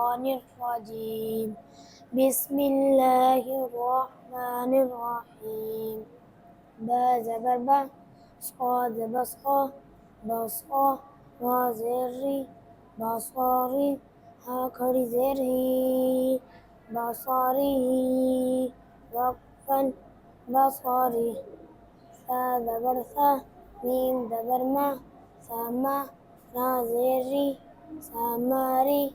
الشيطان الرجيم بسم الله الرحمن الرحيم با زبر با صا زبر صا بصا را زری بصاري ها خڑی زرهی بصاري وقفا بصاري ثا زبر ثا ميم زبر ما سما را زيري ساماري